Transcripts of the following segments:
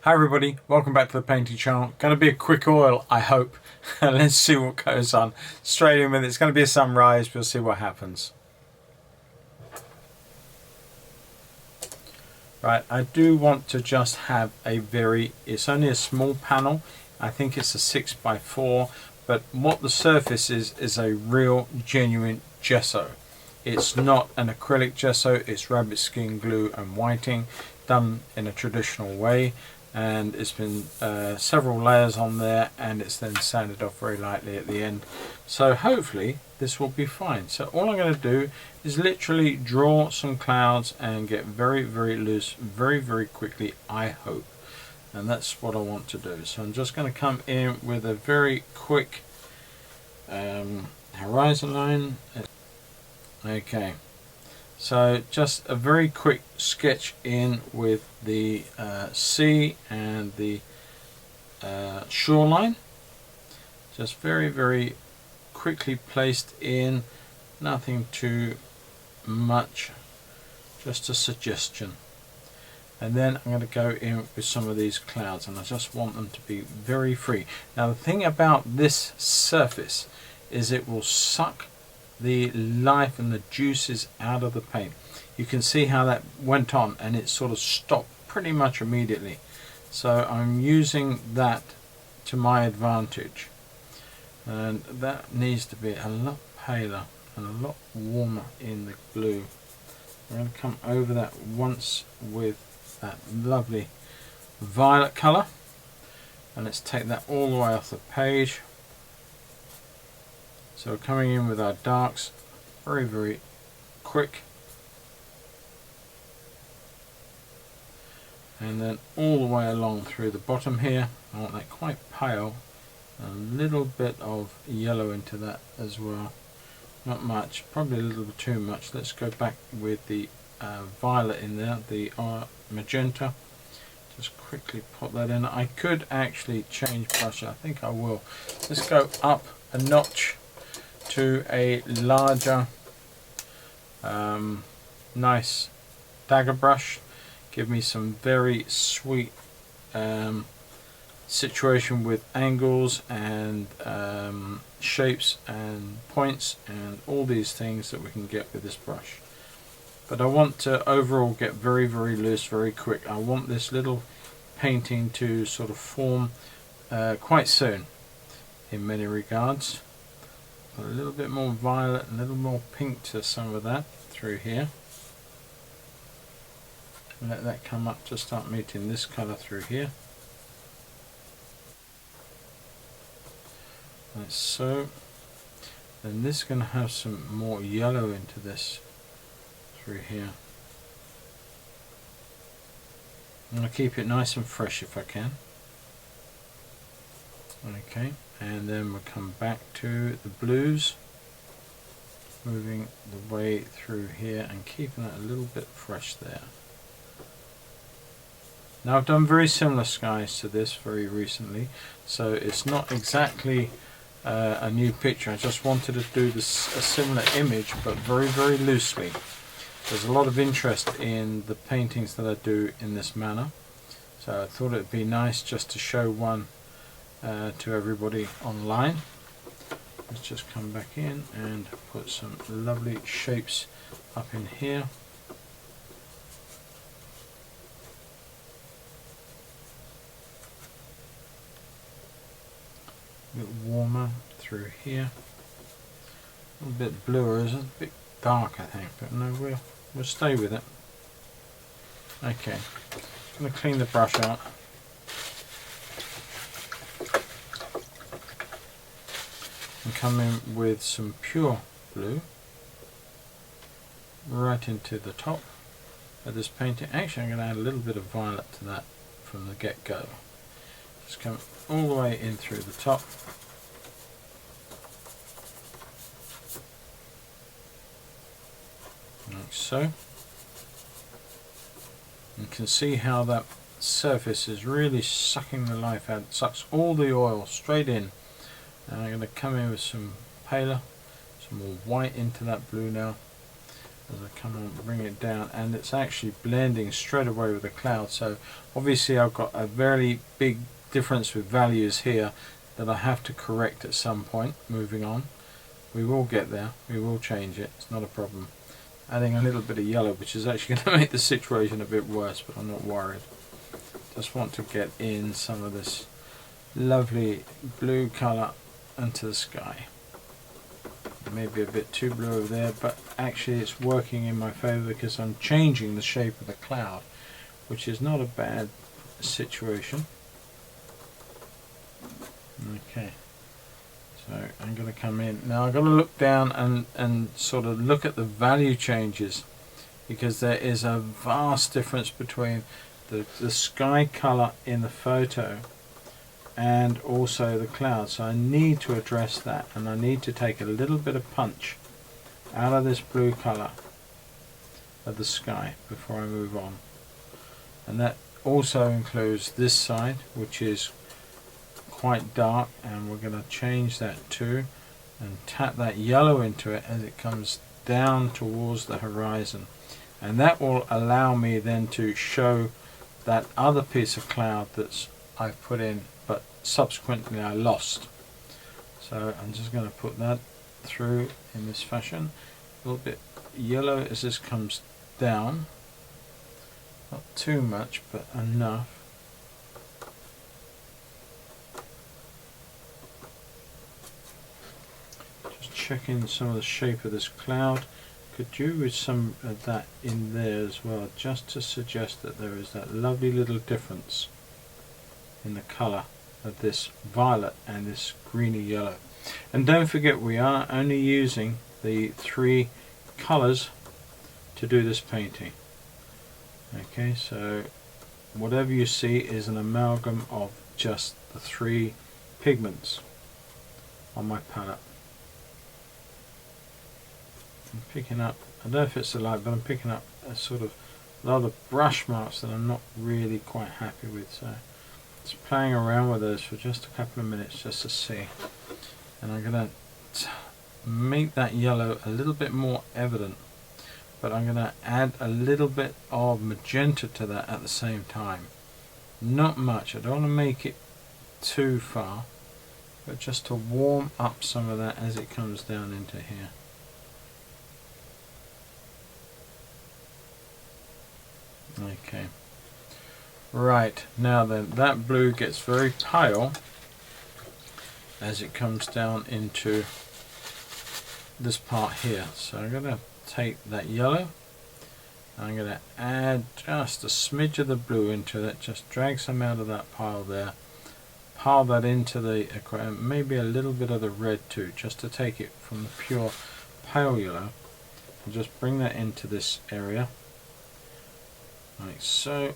Hi everybody, welcome back to the painting channel. Going to be a quick oil, I hope. Let's see what goes on. Straight in with it. It's going to be a sunrise, we'll see what happens. Right, I do want to just have it's only a small panel. I think it's a 6x4, but what the surface is a real genuine gesso. It's not an acrylic gesso, it's rabbit skin glue and whiting done in a traditional way, and it's been several layers on there, and it's then sanded off very lightly at the end. So hopefully this will be fine. So all I'm going to do is literally draw some clouds and get very loose very quickly, I hope. And that's what I want to do. So I'm just going to come in with a very quick horizon line. Okay, so just a very quick sketch in with the sea and the shoreline. Just very quickly placed in, nothing too much, just a suggestion. And then I'm going to go in with some of these clouds, and I just want them to be very free. Now the thing about this surface is it will suck the life and the juices out of the paint. You can see how that went on, and it sort of stopped pretty much immediately. So I'm using that to my advantage, and that needs to be a lot paler and a lot warmer in the blue. I'm going to come over that once with that lovely violet colour, and let's take that all the way off the page. So we're coming in with our darks very quick, and then all the way along through the bottom here. I want that quite pale, a little bit of yellow into that as well, not much, probably a little bit too much. Let's go back with the violet in there, the magenta. Just quickly put that in. I could actually change brush, I think I will. Let's go up a notch to a larger nice dagger brush. Give me some very sweet situation with angles and shapes and points and all these things that we can get with this brush. But I want to overall get very loose very quick. I want this little painting to sort of form quite soon in many regards. A little bit more violet, a little more pink to some of that through here. Let that come up to start meeting this colour through here. Like so. Then this is going to have some more yellow into this through here. I'm going to keep it nice and fresh if I can. Okay, and then we'll come back to the blues, moving the way through here and keeping it a little bit fresh there. Now I've done very similar skies to this very recently, so it's not exactly a new picture. I just wanted to do this, a similar image, but very loosely. There's a lot of interest in the paintings that I do in this manner, so I thought it'd be nice just to show one to everybody online. Let's just come back in and put some lovely shapes up in here. A bit warmer through here. A little bit bluer, isn't it? A bit dark I think, but no, we'll stay with it. Okay, I'm going to clean the brush out. And come in with some pure blue right into the top of this painting. Actually, I'm going to add a little bit of violet to that from the get-go. Just come all the way in through the top. Like so. You can see how that surface is really sucking the life out. It sucks all the oil straight in. And I'm going to come in with some paler, some more white into that blue now, as I come and bring it down, and it's actually blending straight away with the cloud. So obviously I've got a very big difference with values here that I have to correct at some point. Moving on, we will get there, we will change it, it's not a problem. Adding a little bit of yellow, which is actually going to make the situation a bit worse, but I'm not worried. Just want to get in some of this lovely blue colour into the sky. Maybe a bit too blue over there, but actually it's working in my favour because I'm changing the shape of the cloud, which is not a bad situation. Okay, so I'm going to come in now. I've got to look down and sort of look at the value changes, because there is a vast difference between the sky colour in the photo and also the cloud. So I need to address that, and I need to take a little bit of punch out of this blue colour of the sky before I move on. And that also includes this side, which is quite dark, and we're going to change that too and tap that yellow into it as it comes down towards the horizon, and that will allow me then to show that other piece of cloud that's I've put in but subsequently I lost. So I'm just going to put that through in this fashion, a little bit yellow as this comes down, not too much but enough. Just checking some of the shape of this cloud. Could do with some of that in there as well, just to suggest that there is that lovely little difference in the colour of this violet and this greeny yellow. And don't forget, we are only using the 3 colours to do this painting. Okay, so whatever you see is an amalgam of just the 3 pigments on my palette. I'm picking up, I don't know if it's the light, but I'm picking up a sort of a lot of brush marks that I'm not really quite happy with, so just playing around with those for just a couple of minutes just to see. And I'm going to make that yellow a little bit more evident, but I'm going to add a little bit of magenta to that at the same time. Not much, I don't want to make it too far, but just to warm up some of that as it comes down into here. Okay, right, now then, that blue gets very pale as it comes down into this part here. So I'm going to take that yellow, I'm going to add just a smidge of the blue into it, just drag some out of that pile there, pile that into the aquarium, maybe a little bit of the red too, just to take it from the pure pale yellow, and just bring that into this area. Like so.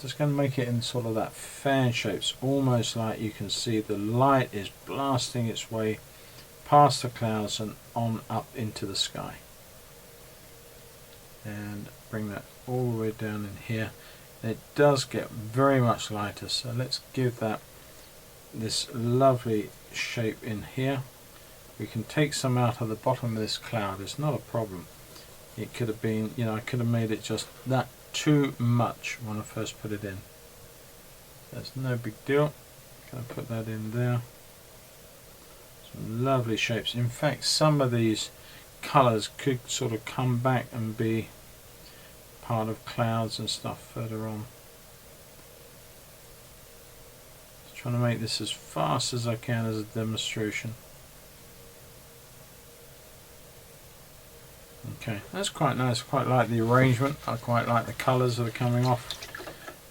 Just going to make it in sort of that fan shapes, almost like you can see the light is blasting its way past the clouds and on up into the sky. And bring that all the way down in here. It does get very much lighter, so let's give that this lovely shape in here. We can take some out of the bottom of this cloud, it's not a problem. It could have been, you know, I could have made it just that too much when I first put it in. That's no big deal. Gonna put that in there. Some lovely shapes. In fact, some of these colours could sort of come back and be part of clouds and stuff further on. Just trying to make this as fast as I can as a demonstration. Okay, that's quite nice. Quite like the arrangement. I quite like the colours that are coming off,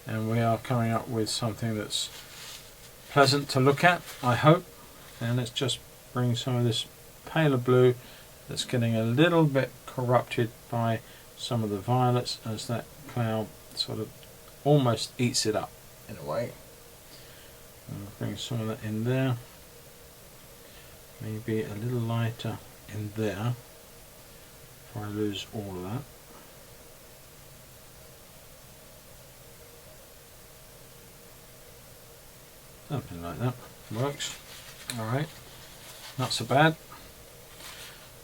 and we are coming up with something that's pleasant to look at, I hope. And let's just bring some of this paler blue that's getting a little bit corrupted by some of the violets as that cloud sort of almost eats it up in a way. And bring some of that in there, maybe a little lighter in there. I lose all of that. Something like that works. Alright, not so bad.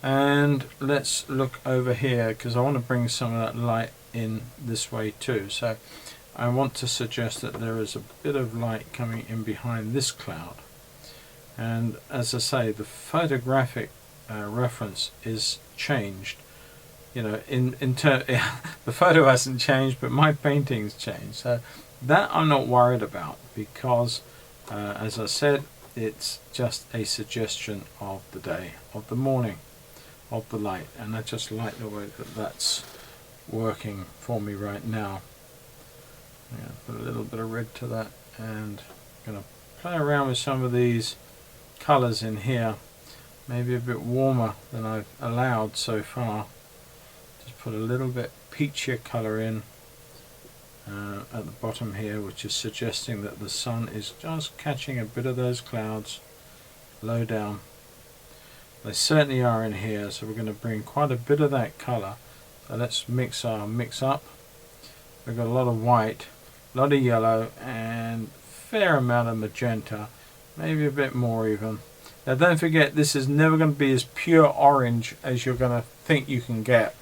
And let's look over here, because I want to bring some of that light in this way too. So I want to suggest that there is a bit of light coming in behind this cloud. And as I say, the photographic reference is changed. You know, the photo hasn't changed, but my painting's changed. So that I'm not worried about, because as I said, it's just a suggestion of the day, of the morning, of the light, and I just like the way that that's working for me right now. I'm going to put a little bit of red to that, and I'm going to play around with some of these colours in here, maybe a bit warmer than I've allowed so far. Just put a little bit peachier colour in at the bottom here, which is suggesting that the sun is just catching a bit of those clouds low down. They certainly are in here, so we're going to bring quite a bit of that colour. So let's mix up. We've got a lot of white, a lot of yellow, and fair amount of magenta, maybe a bit more even. Now don't forget, this is never going to be as pure orange as you're going to think you can get.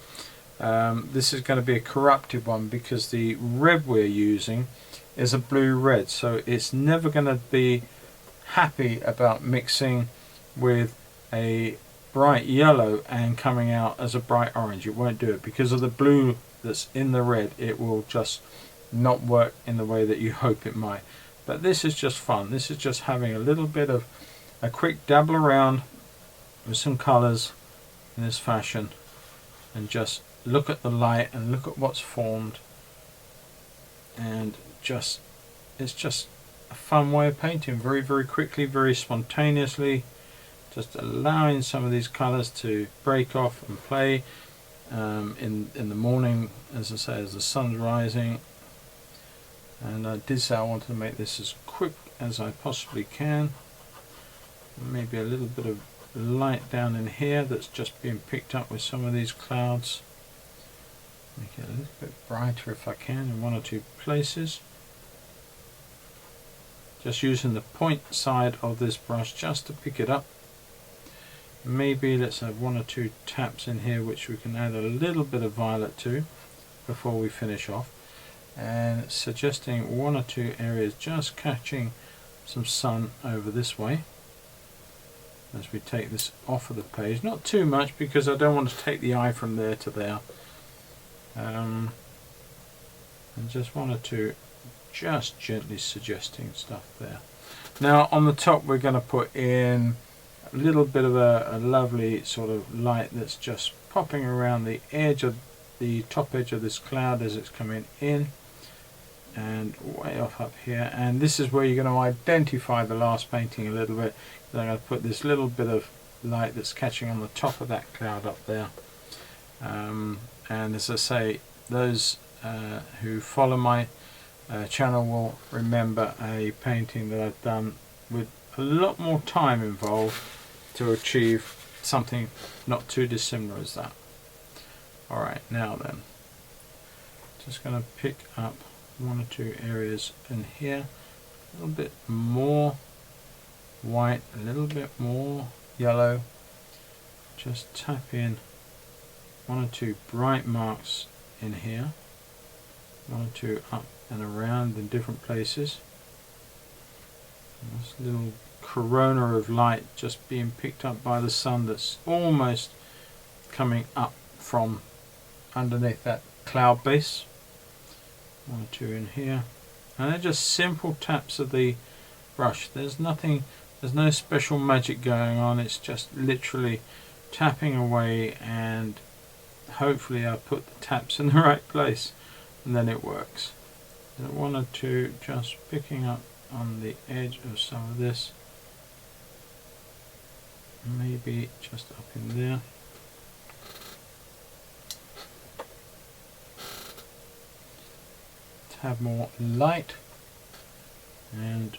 This is going to be a corrupted one, because the red we're using is a blue red, so it's never going to be happy about mixing with a bright yellow and coming out as a bright orange. It won't do it because of the blue that's in the red. It will just not work in the way that you hope it might. But this is just fun. This is just having a little bit of a quick dabble around with some colors in this fashion, and just look at the light and look at what's formed, and just it's just a fun way of painting, very quickly, very spontaneously, just allowing some of these colors to break off and play in the morning, as I say, as the sun's rising. And I did say I wanted to make this as quick as I possibly can. Maybe a little bit of light down in here that's just being picked up with some of these clouds. Make it a little bit brighter if I can in one or two places. Just using the point side of this brush just to pick it up. Maybe let's have one or two taps in here which we can add a little bit of violet to before we finish off, and suggesting one or two areas just catching some sun over this way as we take this off of the page. Not too much, because I don't want to take the eye from there to there. And just one or two, just gently suggesting stuff there. Now on the top we're going to put in a little bit of a lovely sort of light that's just popping around the edge of the top edge of this cloud as it's coming in, and way off up here. And this is where you're going to identify the last painting a little bit. I'm going to put this little bit of light that's catching on the top of that cloud up there. And as I say, those who follow my channel will remember a painting that I've done with a lot more time involved to achieve something not too dissimilar as that. Alright, now then, just going to pick up one or two areas in here, a little bit more white, a little bit more yellow, just tap in one or two bright marks in here, one or two up and around in different places. And this little corona of light just being picked up by the sun that's almost coming up from underneath that cloud base. One or two in here, and they're just simple taps of the brush. There's nothing, there's no special magic going on. It's just literally tapping away, and hopefully I put the taps in the right place, and then it works. And one or two just picking up on the edge of some of this, maybe just up in there. To have more light, and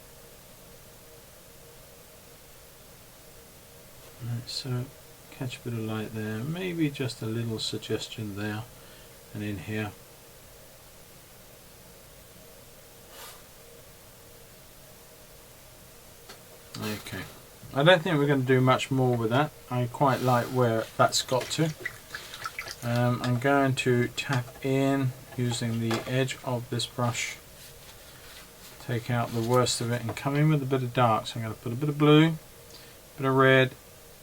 so catch a bit of light there, maybe just a little suggestion there and in here. Okay, I don't think we're going to do much more with that. I quite like where that's got to. I'm going to tap in using the edge of this brush, take out the worst of it, and come in with a bit of dark. So I'm going to put a bit of blue, a bit of red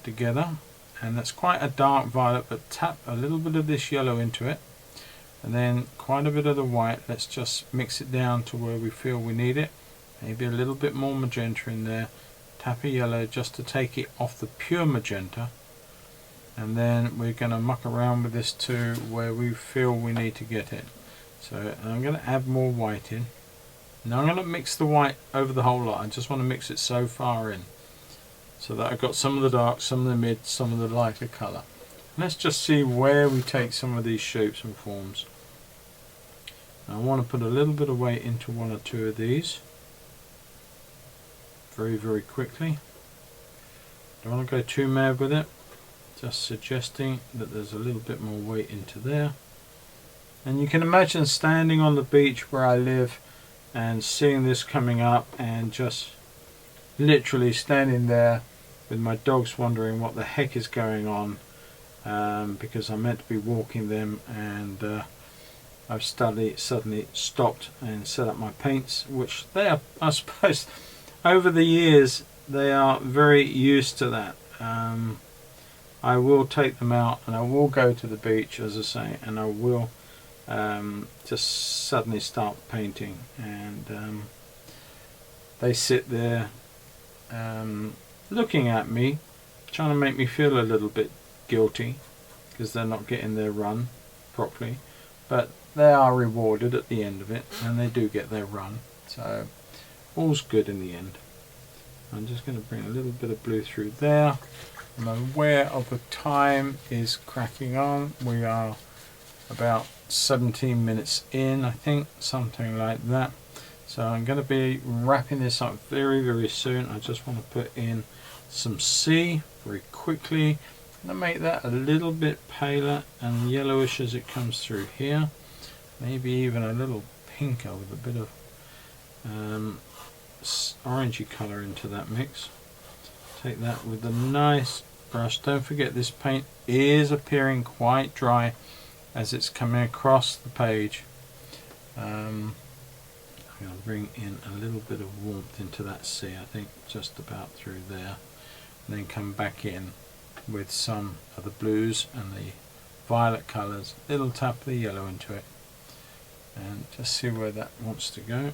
together, and that's quite a dark violet, but tap a little bit of this yellow into it, and then quite a bit of the white. Let's just mix it down to where we feel we need it. Maybe a little bit more magenta in there. Tap a yellow just to take it off the pure magenta, and then we're going to muck around with this to where we feel we need to get it. So I'm going to add more white in. Now I'm going to mix the white over the whole lot. I just want to mix it so far in so that I've got some of the dark, some of the mid, some of the lighter colour. Let's just see where we take some of these shapes and forms. Now I want to put a little bit of weight into one or two of these very quickly. Don't want to go too mad with it, just suggesting that there's a little bit more weight into there. And you can imagine standing on the beach where I live and seeing this coming up and just literally standing there with my dogs wondering what the heck is going on, because I'm meant to be walking them, and I've suddenly stopped and set up my paints, which they are, I suppose, over the years they are very used to that. I will take them out and I will go to the beach, as I say, and I will just suddenly start painting, and they sit there looking at me, trying to make me feel a little bit guilty because they're not getting their run properly, but they are rewarded at the end of it, and they do get their run, so all's good in the end. I'm just going to bring a little bit of blue through there. I'm aware of the time is cracking on. We are about 17 minutes in, I think, something like that. So I'm going to be wrapping this up very soon. I just want to put in some sea very quickly. I'm going to make that a little bit paler and yellowish as it comes through here. Maybe even a little pinker with a bit of orangey colour into that mix. Take that with a nice brush. Don't forget, this paint is appearing quite dry as it's coming across the page. I'm going to bring in a little bit of warmth into that sea, I think just about through there, and then come back in with some of the blues and the violet colours, little tap of the yellow into it, and just see where that wants to go.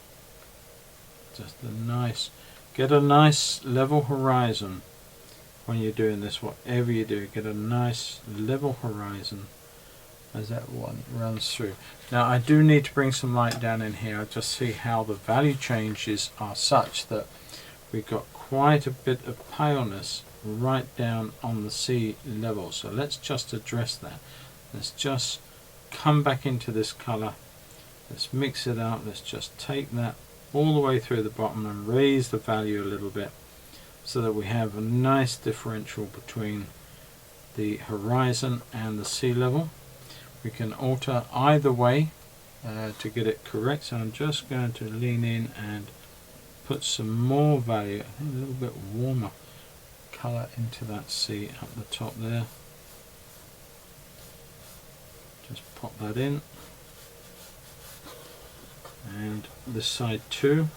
Just a nice, get a nice level horizon when you're doing this. Whatever you do, get a nice level horizon as that one runs through. Now I do need to bring some light down in here, just see how the value changes are such that we've got quite a bit of paleness right down on the sea level. So let's just address that. Let's just come back into this colour, let's mix it out, let's just take that all the way through the bottom and raise the value a little bit so that we have a nice differential between the horizon and the sea level. We can alter either way to get it correct, so I'm just going to lean in and put some more value, I think a little bit warmer colour into that sea up the top there. Just pop that in, and this side too.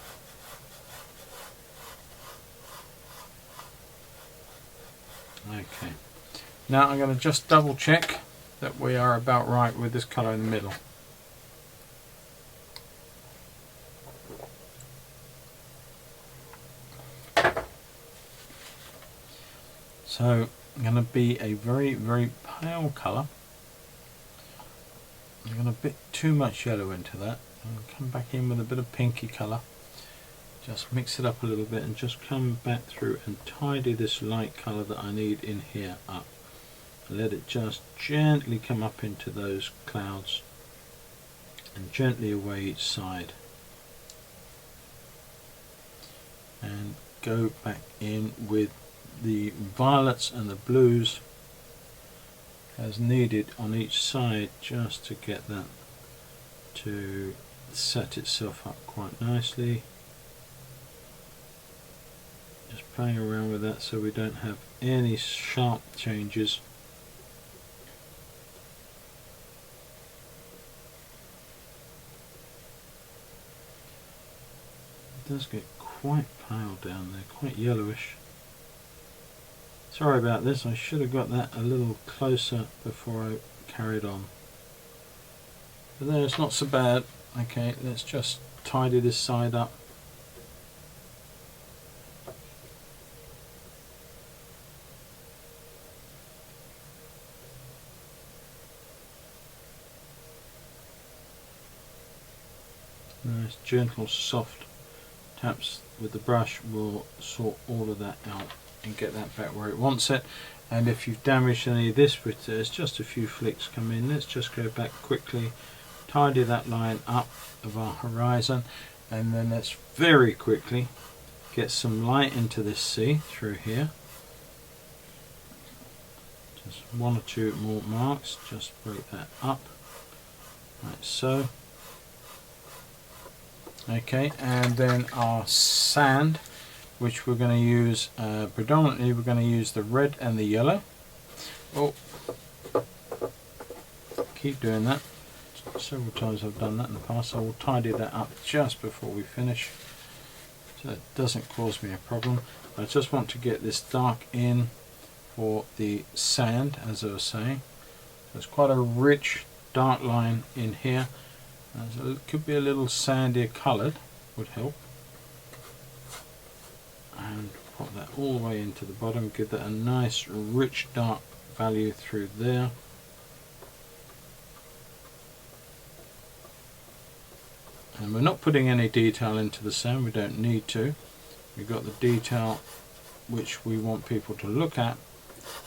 Okay, now I'm going to just double check that we are about right with this colour in the middle. So I'm going to be a very pale colour. I'm going to bit too much yellow into that. I'm come back in with a bit of pinky colour. Just mix it up a little bit and just come back through and tidy this light colour that I need in here up. Let it just gently come up into those clouds and gently away each side, and go back in with the violets and the blues as needed on each side, just to get that to set itself up quite nicely. Just playing around with that so we don't have any sharp changes. It does get quite pale down there, quite yellowish. Sorry about this, I should have got that a little closer before I carried on. But there, it's not so bad. Okay, let's just tidy this side up. Nice gentle soft taps with the brush will sort all of that out and get that back where it wants it. And if you've damaged any of this with there's just a few flicks come in, let's just go back quickly, tidy that line up of our horizon, and then let's very quickly get some light into this sea through here. Just one or two more marks, just break that up like so. Okay, and then our sand, which we're going to use predominantly, we're going to use the red and the yellow. Oh, keep doing that. Several times I've done that in the past, so we'll tidy that up just before we finish so it doesn't cause me a problem. I just want to get this dark in for the sand, as I was saying. There's quite a rich dark line in here. So it could be a little sandier coloured, would help. And pop that all the way into the bottom, give that a nice rich dark value through there. And we're not putting any detail into the sand, we don't need to. We've got the detail which we want people to look at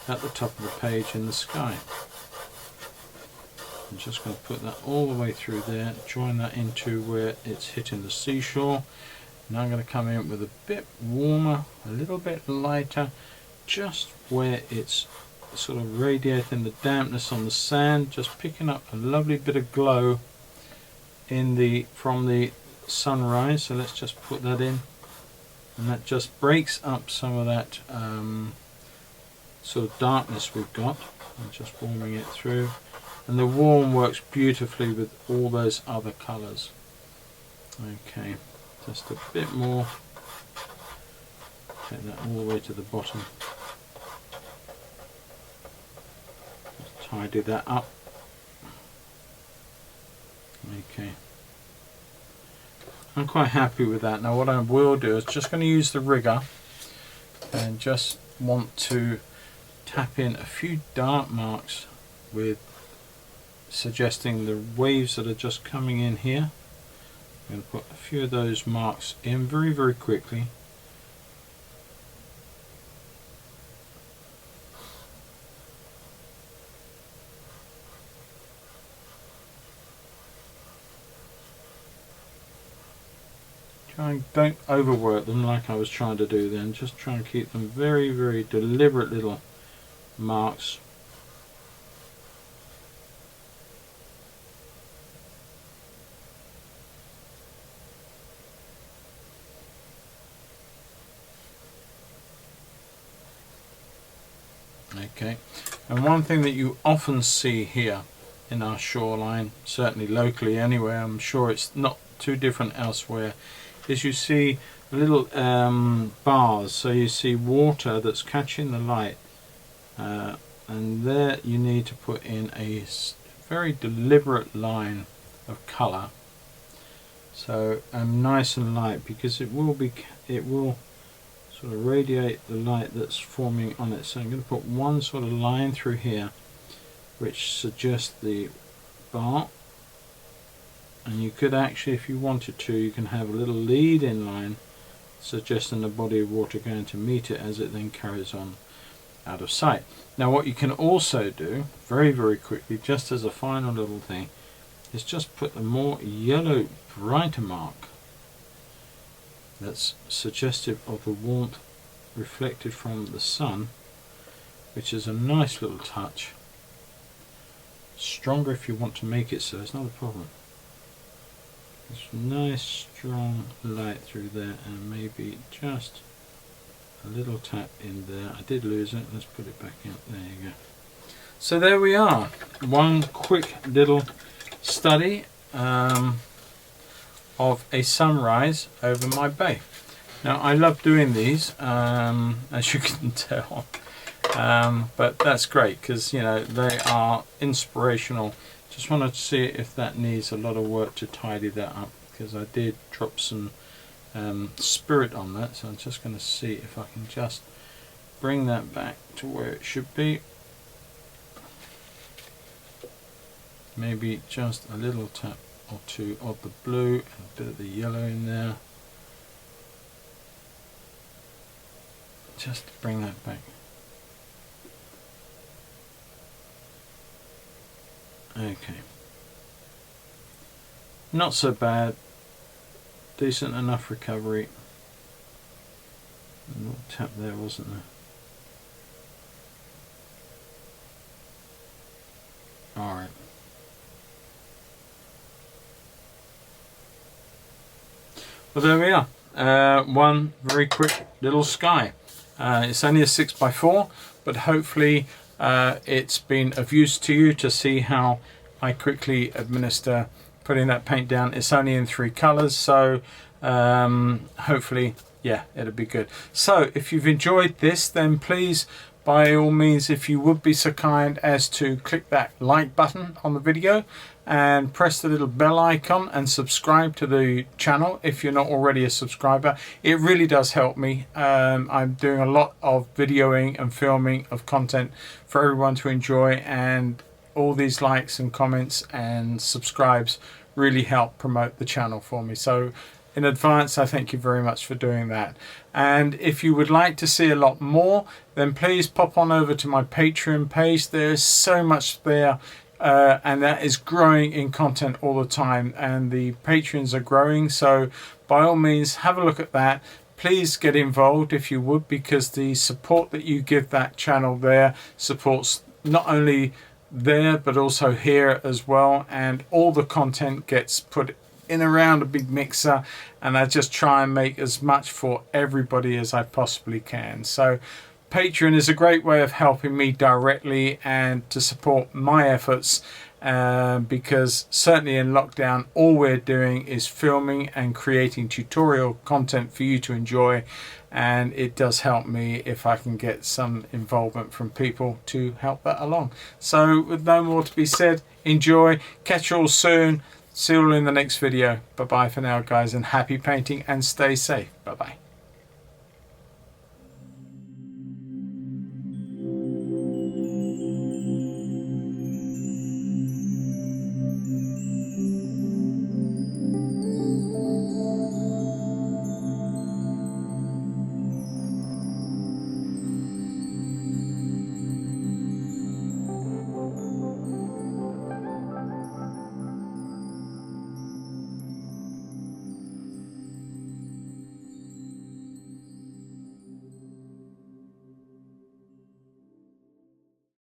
the top of the page in the sky. I'm just going to put that all the way through there, join that into where it's hitting the seashore. Now I'm going to come in with a bit warmer, a little bit lighter, just where it's sort of radiating the dampness on the sand, just picking up a lovely bit of glow in from the sunrise. So let's just put that in, and that just breaks up some of that sort of darkness we've got. I'm just warming it through. And the warm works beautifully with all those other colours. Okay, just a bit more. Take that all the way to the bottom. Just tidy that up. Okay. I'm quite happy with that. Now what I will do is just going to use the rigger and just want to tap in a few dark marks with suggesting the waves that are just coming in here. I'm going to put a few of those marks in very, very quickly. Don't overwork them like I was trying to do then, just try and keep them very, very deliberate little marks. Okay, and one thing that you often see here in our shoreline, certainly locally anyway, I'm sure it's not too different elsewhere, is you see little bars. So you see water that's catching the light, and there you need to put in a very deliberate line of colour, so nice and light, because it will sort of radiate the light that's forming on it. So I'm going to put one sort of line through here which suggests the bar, and you could actually, if you wanted to, you can have a little lead in line suggesting the body of water going to meet it as it then carries on out of sight. Now what you can also do very, very quickly, just as a final little thing, is just put a more yellow brighter mark that's suggestive of the warmth reflected from the sun, which is a nice little touch. Stronger if you want to make it so, it's not a problem. It's nice strong light through there, and maybe just a little tap in there. I did lose it. Let's put it back in. There you go. So there we are. One quick little study of a sunrise over my bay. Now I love doing these, as you can tell, but that's great because, you know, they are inspirational. Just wanted to see if that needs a lot of work to tidy that up, because I did drop some spirit on that. So I'm just going to see if I can just bring that back to where it should be. Maybe just a little tap or two of the blue and a bit of the yellow in there. Just to bring that back. Okay. Not so bad. Decent enough recovery. A little tap there, wasn't there? Alright. Well, there we are. One very quick little sky. It's only a 6x4, but hopefully it's been of use to you to see how I quickly administer putting that paint down. It's only in 3 colors, so hopefully, yeah, it'll be good. So if you've enjoyed this, then please, by all means, if you would be so kind as to click that like button on the video and press the little bell icon and subscribe to the channel if you're not already a subscriber. It really does help me. I'm doing a lot of videoing and filming of content for everyone to enjoy, and all these likes and comments and subscribes really help promote the channel for me. So in advance, I thank you very much for doing that. And if you would like to see a lot more, then please pop on over to my Patreon page. There's so much there, and that is growing in content all the time, and the Patreons are growing. So by all means, have a look at that. Please get involved if you would, because the support that you give that channel there supports not only there but also here as well, and all the content gets put in around a big mixer, and I just try and make as much for everybody as I possibly can. So Patreon is a great way of helping me directly and to support my efforts, because certainly in lockdown all we're doing is filming and creating tutorial content for you to enjoy, and it does help me if I can get some involvement from people to help that along. So with no more to be said, enjoy, catch you all soon, see you all in the next video. Bye bye for now, guys, and happy painting and stay safe. Bye bye.